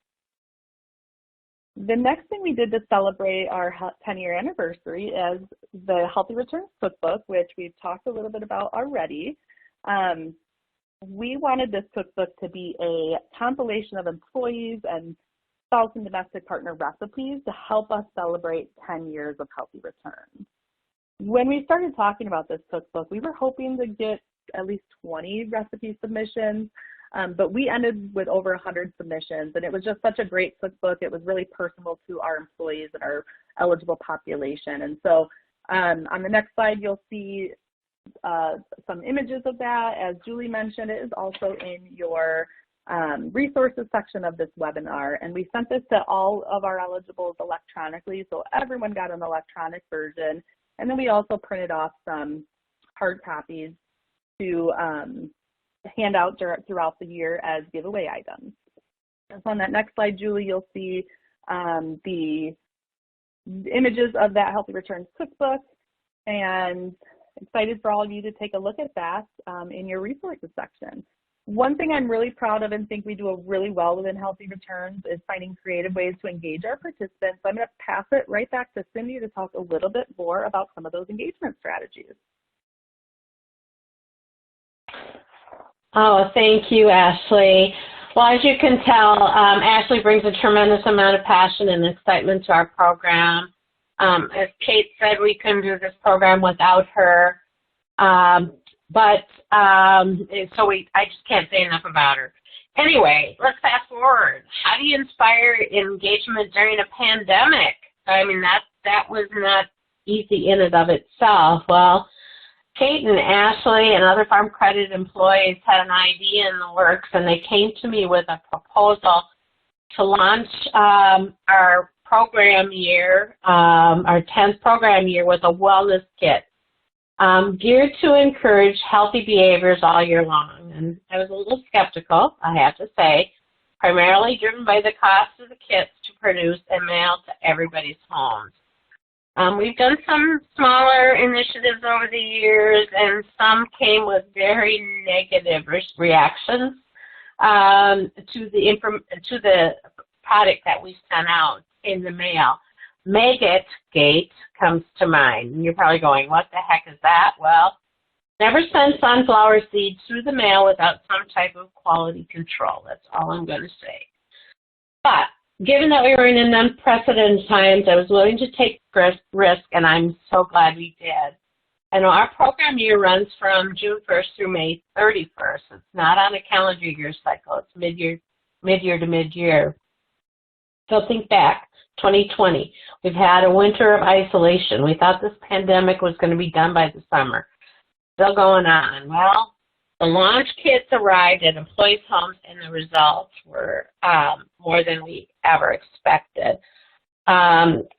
The next thing we did to celebrate our 10-year anniversary is the Healthy Returns Cookbook, which we've talked a little bit about already. We wanted this cookbook to be a compilation of employees and spouse and domestic partner recipes to help us celebrate 10 years of Healthy Returns. When we started talking about this cookbook, we were hoping to get at least 20 recipe submissions. But we ended with over 100 submissions, and it was just such a great cookbook. It was really personal to our employees and our eligible population. And so on the next slide, you'll see some images of that. As Julie mentioned, it is also in your resources section of this webinar. And we sent this to all of our eligibles electronically, so everyone got an electronic version. And then we also printed off some hard copies to hand out throughout the year as giveaway items. So on that next slide, Julie, you'll see the images of that Healthy Returns cookbook, and excited for all of you to take a look at that in your resources section. One thing I'm really proud of and think we do really well within Healthy Returns is finding creative ways to engage our participants. So I'm going to pass it right back to Cindy to talk a little bit more about some of those engagement strategies.
Oh, thank you, Ashley. Well, as you can tell, Ashley brings a tremendous amount of passion and excitement to our program. As Kate said, we couldn't do this program without her. I just can't say enough about her. Anyway, let's fast forward. How do you inspire engagement during a pandemic? I mean, that was not easy in and of itself. Well, Kate and Ashley and other Farm Credit employees had an idea in the works, and they came to me with a proposal to launch our program year, our 10th program year, was a wellness kit geared to encourage healthy behaviors all year long. And I was a little skeptical, I have to say, primarily driven by the cost of the kits to produce and mail to everybody's homes. We've done some smaller initiatives over the years, and some came with very negative reactions to the product that we sent out in the mail. Maggot Gate comes to mind. And you're probably going, what the heck is that? Well, never send sunflower seeds through the mail without some type of quality control. That's all I'm going to say. But given that we were in unprecedented times, I was willing to take risk, and I'm so glad we did. And our program year runs from June 1st through May 31st. It's not on a calendar year cycle. It's mid-year to mid-year. So think back, 2020. We've had a winter of isolation. We thought this pandemic was going to be done by the summer. Still going on. Well, the launch kits arrived at employees' homes, and the results were more than we ever expected.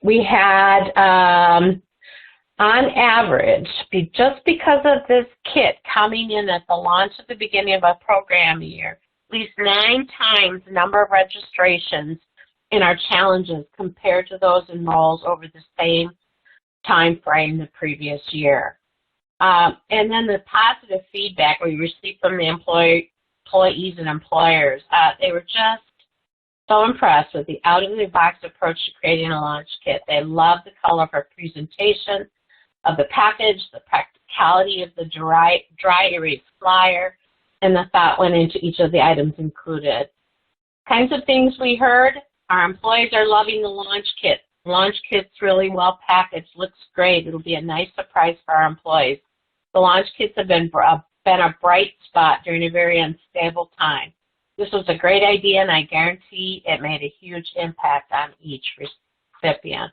We had, on average, just because of this kit coming in at the launch at the beginning of a program year, at least 9 times the number of registrations in our challenges compared to those enrolled over the same time frame the previous year. And then the positive feedback we received from the employees and employers, they were just so impressed with the out-of-the-box approach to creating a launch kit. They loved the colorful presentation of the package, the practicality of the dry erase flyer, and the thought went into each of the items included. Kinds of things we heard: our employees are loving the launch kit. Launch kit's really well packaged, looks great. It'll be a nice surprise for our employees. The launch kits have been a bright spot during a very unstable time. This was a great idea, and I guarantee it made a huge impact on each recipient.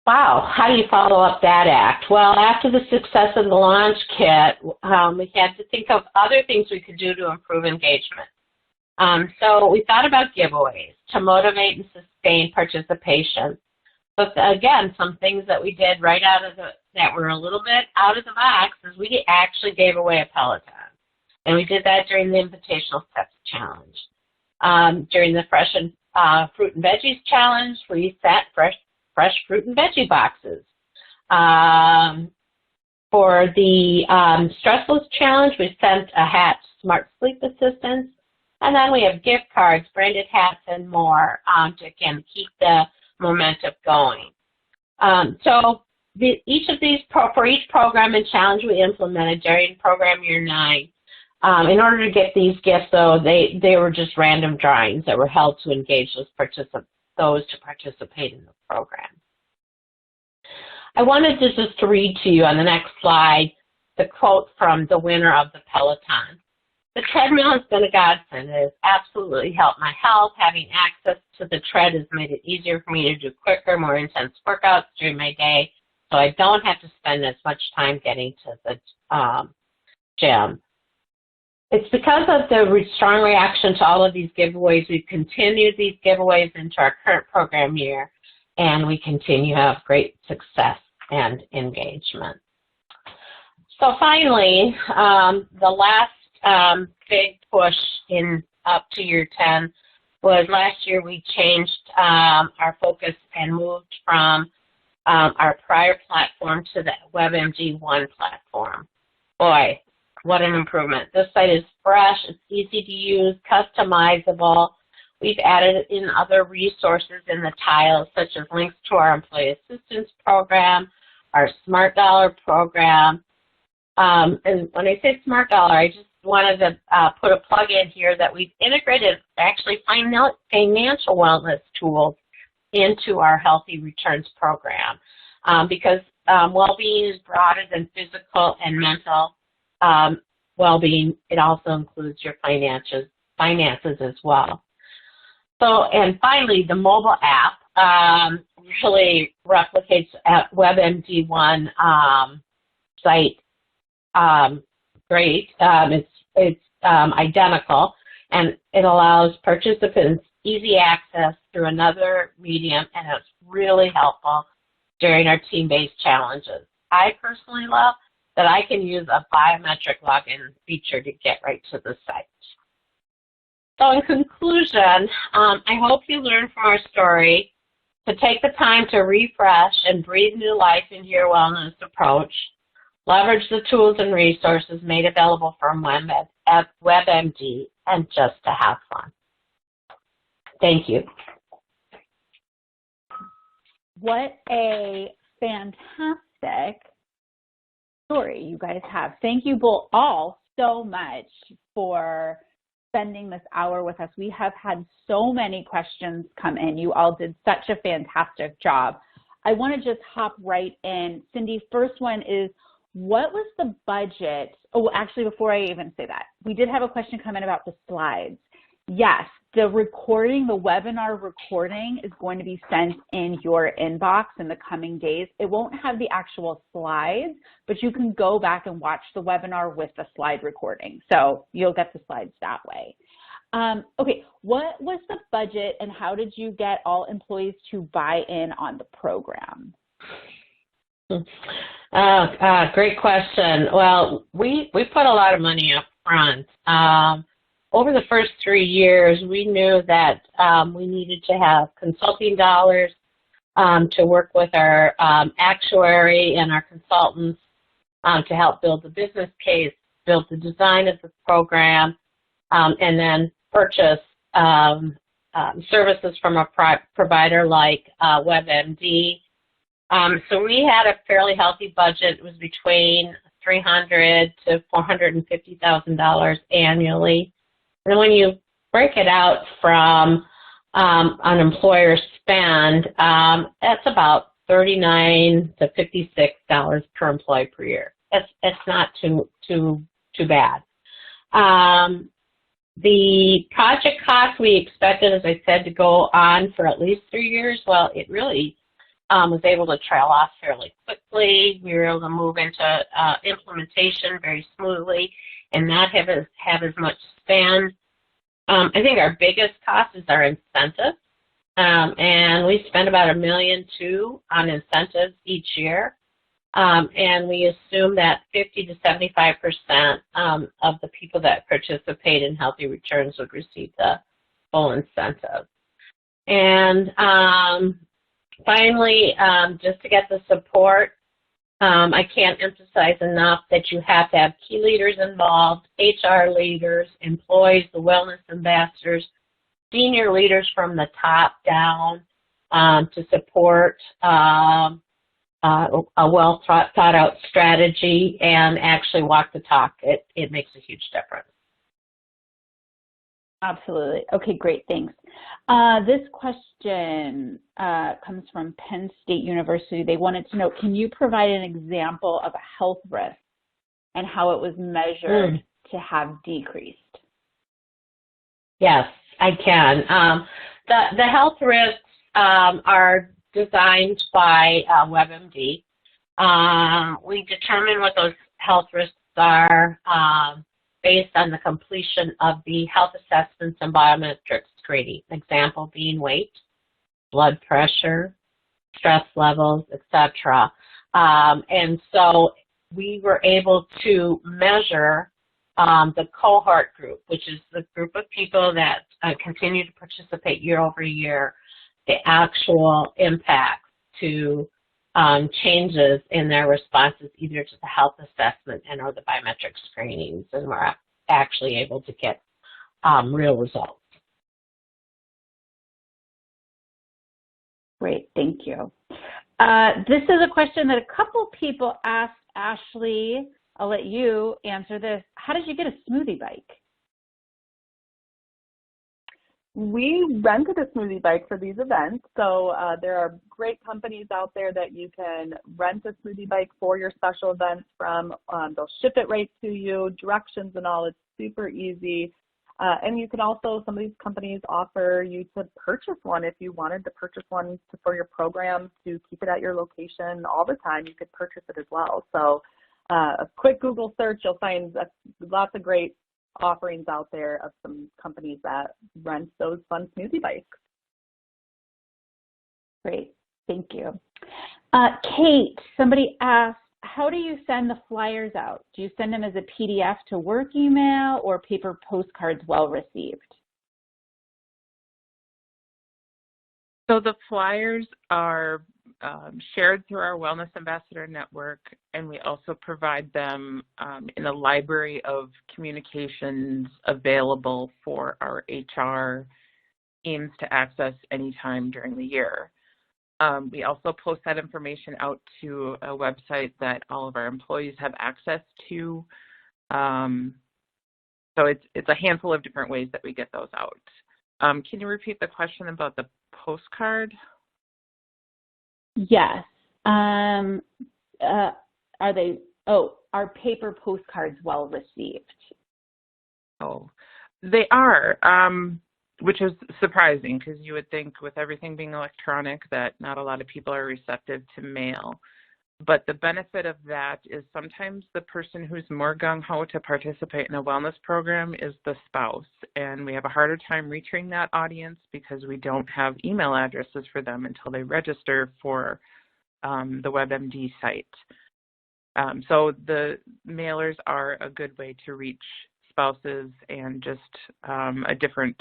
Wow, how do you follow up that act? Well, after the success of the launch kit, we had to think of other things we could do to improve engagement. So we thought about giveaways to motivate and sustain participation. But again, some things that we did that were a little bit out of the box is we actually gave away a Peloton. And we did that during the Invitational Steps Challenge. During the Fresh and Fruit and Veggies Challenge, we sent fresh fruit and veggie boxes. For the Stressless Challenge, we sent a hat to Smart Sleep Assistants. And then we have gift cards, branded hats, and more to, again, keep the momentum going. So each of these, for each program and challenge we implemented during program year 9, in order to get these gifts, though, they were just random drawings that were held to engage those to participate in the program. I wanted to read to you on the next slide the quote from the winner of the Peloton. The treadmill has been a godsend. It has absolutely helped my health. Having access to the tread has made it easier for me to do quicker, more intense workouts during my day, so I don't have to spend as much time getting to the gym. It's because of the strong reaction to all of these giveaways, we've continued these giveaways into our current program year, and we continue to have great success and engagement. So finally, the last big push in up to year 10 was last year we changed our focus and moved from our prior platform to the WebMD 1 platform. Boy, what an improvement. This site is fresh, it's easy to use, customizable. We've added in other resources in the tiles, such as links to our Employee Assistance Program, our Smart Dollar program. And when I say Smart Dollar, I just wanted to put a plug in here that we've integrated actually financial wellness tools into our Healthy Returns program because well-being is broader than physical and mental well-being. It also includes your finances as well. So, and finally, the mobile app really replicates WebMD 1 site great. It's identical, and it allows participants easy access through another medium, and it's really helpful during our team-based challenges. I personally love that I can use a biometric login feature to get right to the site. So in conclusion, I hope you learned from our story to take the time to refresh and breathe new life into your wellness approach. Leverage the tools and resources made available from WebMD, and just to have fun. Thank you.
What a fantastic story you guys have. Thank you both all so much for spending this hour with us. We have had so many questions come in. You all did such a fantastic job. I want to just hop right in. Cindy, first one is, what was the budget? Oh, actually, before I even say that, we did have a question come in about the slides. Yes, the recording, the webinar recording is going to be sent in your inbox in the coming days. It won't have the actual slides, but you can go back and watch the webinar with the slide recording. So you'll get the slides that way. Okay, what was the budget and how did you get all employees to buy in on the program?
Great question. Well, we put a lot of money up front. Over the first 3 years, we knew that we needed to have consulting dollars to work with our actuary and our consultants to help build the business case, build the design of the program, and then purchase services from a provider like WebMD. So we had a fairly healthy budget. It was between $300,000 to $450,000 annually. And when you break it out from an employer spend, that's about $39 to $56 per employee per year. It's not too bad. The project cost we expected, as I said, to go on for at least 3 years. Well, it really was able to trail off fairly quickly. We were able to move into implementation very smoothly and not have as much spend. I think our biggest cost is our incentives, and we spend about $1.2 million on incentives each year, and we assume that 50 to 75% of the people that participate in Healthy Returns would receive the full incentive. And finally, just to get the support, I can't emphasize enough that you have to have key leaders involved, HR leaders, employees, the wellness ambassadors, senior leaders from the top down to support a well thought out strategy and actually walk the talk. It makes a huge difference.
Absolutely. Okay, great. Thanks. This question comes from Penn State University. They wanted to know, can you provide an example of a health risk and how it was measured to have decreased?
Yes, I can. The health risks are designed by WebMD. We determine what those health risks are based on the completion of the health assessments and biometric screening, example being weight, blood pressure, stress levels, etc. And so we were able to measure the cohort group, which is the group of people that continue to participate year over year, the actual impact to changes in their responses either to the health assessment and or the biometric screenings, and we're actually able to get real results.
Great, thank you. This is a question that a couple people asked. Ashley, I'll let you answer this. How did you get a smoothie bike?
We rented a smoothie bike for these events, so there are great companies out there that you can rent a smoothie bike for your special events from. They'll ship it right to you, directions and all. It's super easy. And you can also, some of these companies offer you to purchase one if you wanted to purchase one for your program to keep it at your location all the time. You could purchase it as well. So a quick Google search, you'll find lots of great offerings out there of some companies that rent those fun smoothie bikes.
Great, thank you. Kate, somebody asked, how do you send the flyers out? Do you send them as a PDF to work email or paper postcards well received?
So the flyers are shared through our Wellness Ambassador Network, and we also provide them in a library of communications available for our HR teams to access anytime during the year. We also post that information out to a website that all of our employees have access to. So it's a handful of different ways that we get those out. Can you repeat the question about the postcard?
Yes. Are paper postcards well received?
Oh, they are, which is surprising because you would think with everything being electronic that not a lot of people are receptive to mail. But the benefit of that is sometimes the person who's more gung-ho to participate in a wellness program is the spouse. And we have a harder time reaching that audience because we don't have email addresses for them until they register for the WebMD site. So the mailers are a good way to reach spouses and just a different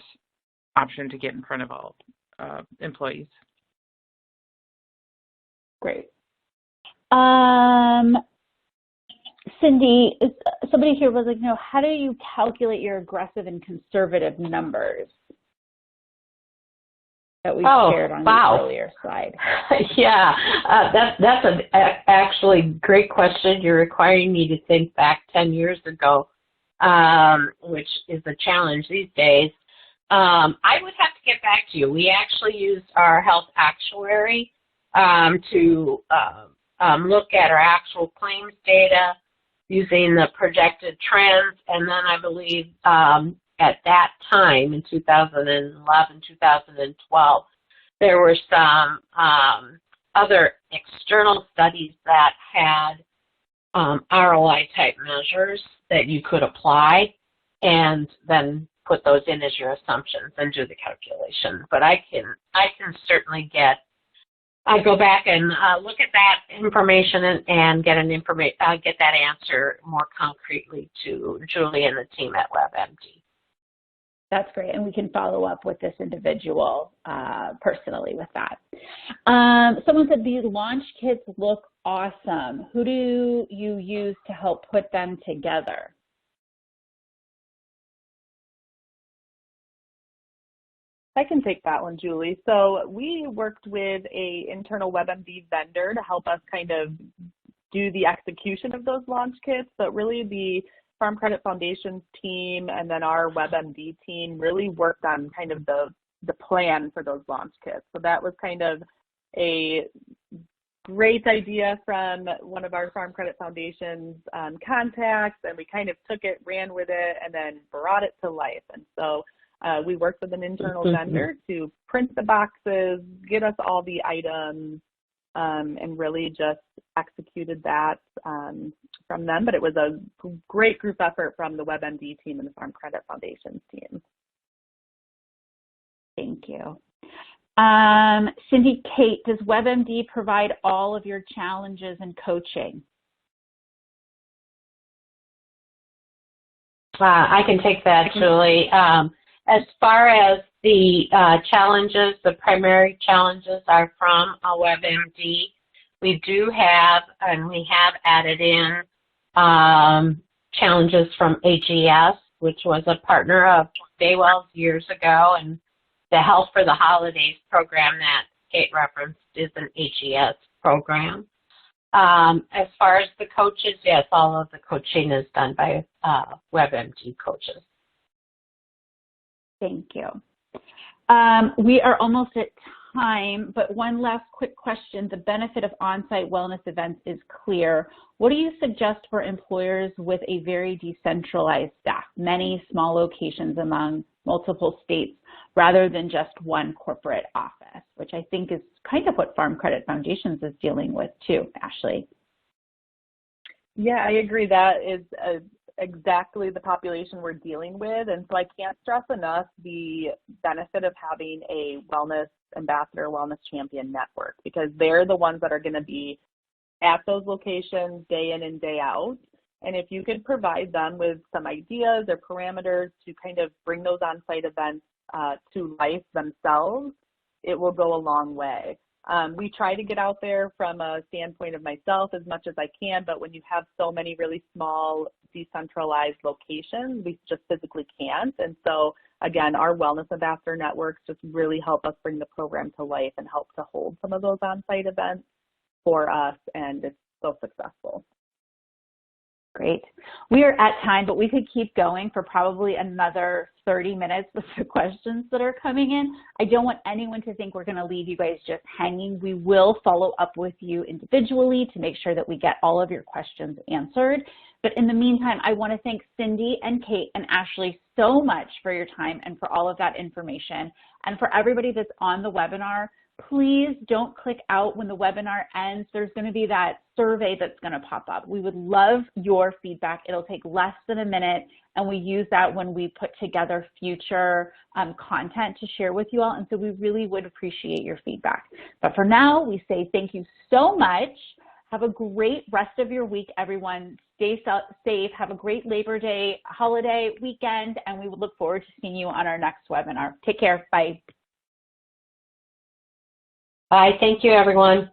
option to get in front of all employees.
Great. Cindy, somebody here was like, how do you calculate your aggressive and conservative numbers that we shared on the earlier slide?
Yeah, that's an actually great question. You're requiring me to think back 10 years ago, which is a challenge these days. I would have to get back to you. We actually used our health actuary to look at our actual claims data using the projected trends, and then I believe at that time in 2011, 2012, there were some other external studies that had ROI type measures that you could apply and then put those in as your assumptions and do the calculation. But I can certainly go back and look at that information and get that answer more concretely to Julie and the team at WebMD.
That's great, and we can follow up with this individual personally with that. Someone said these launch kits look awesome. Who do you use to help put them together?
I can take that one, Julie. So we worked with an internal WebMD vendor to help us kind of do the execution of those launch kits, but really the Farm Credit Foundation's team and then our WebMD team really worked on kind of the plan for those launch kits. So that was kind of a great idea from one of our Farm Credit Foundation's contacts, and we kind of took it, ran with it, and then brought it to life. And so we worked with an internal vendor to print the boxes, get us all the items, and really just executed that from them. But it was a great group effort from the WebMD team and the Farm Credit Foundation's team.
Thank you. Cindy, Kate, does WebMD provide all of your challenges and coaching?
I can take that, Julie. As far as the challenges, the primary challenges are from WebMD. We do have, and we have added in challenges from AGS, which was a partner of Daywell's years ago, and the Health for the Holidays program that Kate referenced is an AGS program. As far as the coaches, yes, all of the coaching is done by WebMD coaches.
Thank you. We are almost at time, but one last quick question. The benefit of on-site wellness events is clear. What do you suggest for employers with a very decentralized staff, many small locations among multiple states, rather than just one corporate office, which I think is kind of what Farm Credit Foundations is dealing with too, Ashley?
Yeah, I agree. That is exactly the population we're dealing with. And so I can't stress enough the benefit of having a wellness ambassador, wellness champion network, because they're the ones that are going to be at those locations day in and day out. And if you could provide them with some ideas or parameters to kind of bring those on-site events to life themselves, it will go a long way. We try to get out there from a standpoint of myself as much as I can, but when you have so many really small, decentralized locations, we just physically can't. And so, again, our Wellness Ambassador networks just really help us bring the program to life and help to hold some of those on-site events for us, and it's so successful.
Great. We are at time, but we could keep going for probably another 30 minutes with the questions that are coming in. I don't want anyone to think we're going to leave you guys just hanging. We will follow up with you individually to make sure that we get all of your questions answered. But in the meantime, I want to thank Cindy and Kate and Ashley so much for your time and for all of that information. And for everybody that's on the webinar, please don't click out when the webinar ends. There's going to be that survey that's going to pop up. We would love your feedback. It'll take less than a minute, and we use that when we put together future content to share with you all, and so we really would appreciate your feedback. But for now, we say thank you so much. Have a great rest of your week, everyone. Stay safe. Have a great Labor Day holiday weekend, and we would look forward to seeing you on our next webinar. Take care. Bye.
Bye. Thank you, everyone.